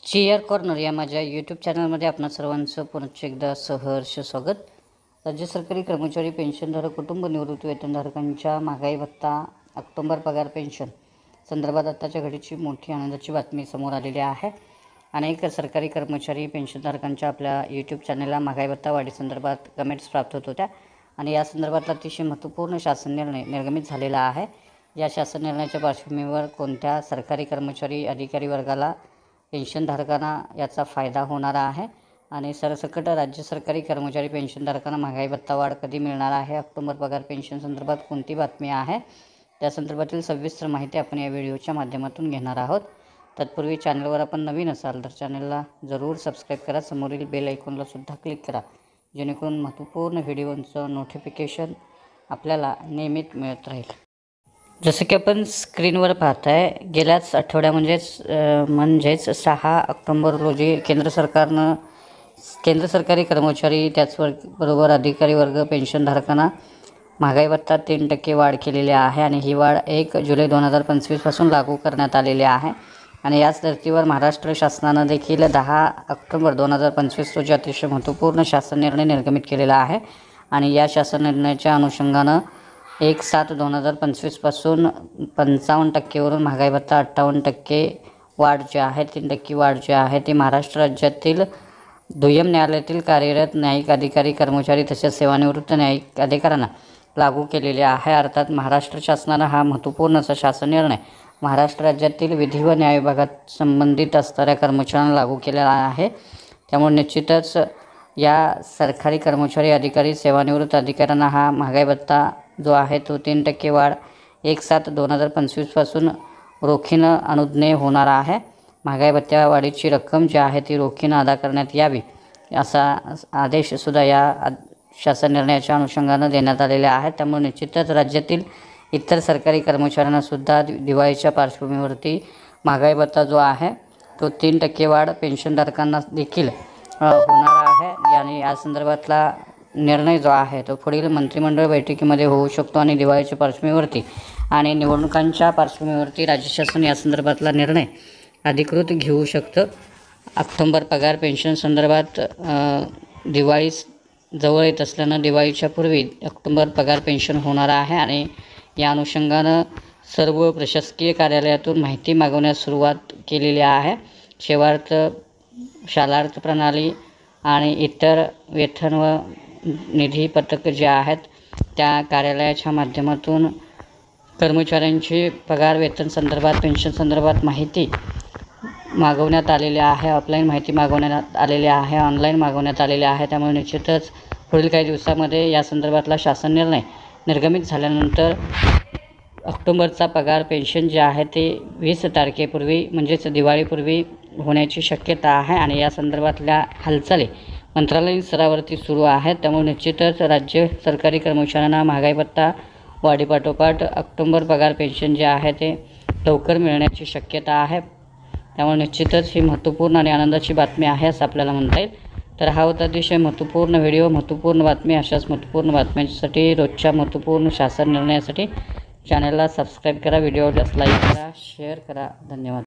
Chair corner या माझ्या YouTube चॅनलमध्ये आपणा सर्वांचं पुनश्च एकदा सहर्ष स्वागत। राज्य सरकारी कर्मचारी पेन्शनधारक कुटुंब निवृत्ती वेतनधारकांच्या महागाई भत्ता ऑक्टोबर पगार पेन्शन संदर्भात आताच्या घडीची मोठी आनंदाची बातमी समोर आलेली आहे। अनेक सरकारी कर्मचारी पेन्शनधारकांच्या आपल्या यूट्यूब चॅनलला महागाई भत्ता वाढीसंदर्भात कमेंट्स प्राप्त होत होत्या आणि या संदर्भातला अतिशय महत्त्वपूर्ण शासन निर्णय निर्गमित झालेला आहे। या शासन निर्णयाच्या पार्श्वभूमीवर कोणत्या सरकारी कर्मचारी अधिकारी वर्गाला पेन्शनधारकांना याचा फायदा होणार आहे आणि सरसकट राज्य सरकारी कर्मचारी पेन्शनधारकांना महागाई भत्ता वाढ कधी मिळणार आहे, ऑक्टोबर पगार पेन्शन संदर्भात कोणती बातमी आहे, त्या संदर्भातील सविस्तर माहिती आपण या व्हिडिओच्या माध्यमातून घेणार आहोत। तत्पूर्वी चॅनलवर आपण नवीन असाल तर चॅनलला जरूर सबस्क्राईब करा, समोरील बेल आयकॉनला सुद्धा क्लिक करा जेणेकरून महत्त्वपूर्ण व्हिडिओंचं नोटिफिकेशन आपल्याला नियमित मिळत राहील। जसं की आपण स्क्रीनवर पाहताय, गेल्याच आठवड्या म्हणजेच 6 ऑक्टोबर रोजी केंद्र सरकारी कर्मचारी त्याचबरोबर अधिकारी वर्ग पेन्शनधारकांना महागाई भत्ता 3% वाढ केलेली आहे आणि ही वाढ 1 जुलै 2025 पासून लागू करण्यात आलेली आहे आणि याच धर्तीवर महाराष्ट्र शासनानं देखील 10 ऑक्टोबर 2025 रोजी अतिशय महत्त्वपूर्ण शासन निर्णय निर्गमित केलेला आहे आणि या शासन निर्णयाच्या अनुषंगानं 1/7/2025 पासून 55% वरून महागाई भत्ता 58% वाढ जी आहे 3% वाढ जी आहे ती महाराष्ट्र राज्यातील दुय्यम न्यायालयातील कार्यरत न्यायिक अधिकारी कर्मचारी तसेच सेवानिवृत्त न्यायिक अधिकाऱ्यांना लागू केलेले आहे। अर्थात महाराष्ट्र शासनानं हा महत्त्वपूर्ण असा शासन निर्णय महाराष्ट्र राज्यातील विधी व न्याय विभागात संबंधित असणाऱ्या कर्मचाऱ्यांना लागू केलेला आहे। त्यामुळे निश्चितच या सरकारी कर्मचारी अधिकारी सेवानिवृत्त अधिकाऱ्यांना हा महागाई भत्ता जो आहे तो 3% वाढ 1/7/2025 पासून रोखीनं अनुज्ञेय होणार आहे। महागाई भत्त्या वाढीची रक्कम जी आहे ती रोखीनं अदा करण्यात यावी असा आदेशसुद्धा या शासन निर्णयाच्या अनुषंगानं देण्यात आलेले आहे। त्यामुळे निश्चितच राज्यातील इतर सरकारी कर्मचाऱ्यांनासुद्धा दिवाळीच्या पार्श्वभूमीवरती महागाई भत्ता जो आहे तो 3% वाढ पेन्शनधारकांना देखील होणार आहे आणि या संदर्भातला निर्णय जो आहे तो पुढील मंत्रिमंडळ बैठकीमध्ये होऊ शकतो आणि दिवाळीच्या पार्श्वभूमीवरती आणि निवडणुकांच्या पार्श्वभूमीवरती राज्य शासन या संदर्भातला निर्णय अधिकृत घेऊ शकतं। ऑक्टोबर पगार पेन्शन संदर्भात दिवाळी जवळ येत असल्यानं दिवाळीच्या पूर्वी ऑक्टोबर पगार पेन्शन होणार आहे आणि या अनुषंगानं सर्व प्रशासकीय कार्यालयातून माहिती मागवण्यास सुरुवात केलेली आहे। सेवार्थ, शालार्थ प्रणाली आणि इतर वेतन व निधी पत्रक जे आहेत त्या कार्यालयाच्या माध्यमातून कर्मचाऱ्यांची पगार वेतन संदर्भात पेन्शन संदर्भात माहिती मागवण्यात आलेली आहे। ऑफलाईन माहिती मागवण्यात आलेली आहे, ऑनलाईन मागवण्यात आलेली आहे। त्यामुळे निश्चितच पुढील काही दिवसामध्ये या संदर्भातला शासन निर्णय निर्गमित झाल्यानंतर ऑक्टोबरचा पगार पेन्शन जे आहे ते 20 तारखेपूर्वी म्हणजेच दिवाळीपूर्वी होण्याची शक्यता आहे आणि या संदर्भातल्या हालचाली मंत्रालयीन स्तरावरती सुरू आहेत। त्यामुळे निश्चितच राज्य सरकारी कर्मचाऱ्यांना महागाई भत्ता वाढीपाठोपाठ ऑक्टोबर पगार पेन्शन जे आहे ते लवकर मिळण्याची शक्यता आहे। त्यामुळे निश्चितच ही महत्त्वपूर्ण आणि आनंदाची बातमी आहे असं आपल्याला म्हणता येईल। तर हा होता अतिशय महत्त्वपूर्ण व्हिडिओ, महत्त्वपूर्ण बातमी। अशाच महत्त्वपूर्ण बातम्यांसाठी रोजच्या महत्त्वपूर्ण शासन निर्णयासाठी चॅनलला सबस्क्राईब करा, व्हिडिओला लाईक करा, शेअर करा। धन्यवाद।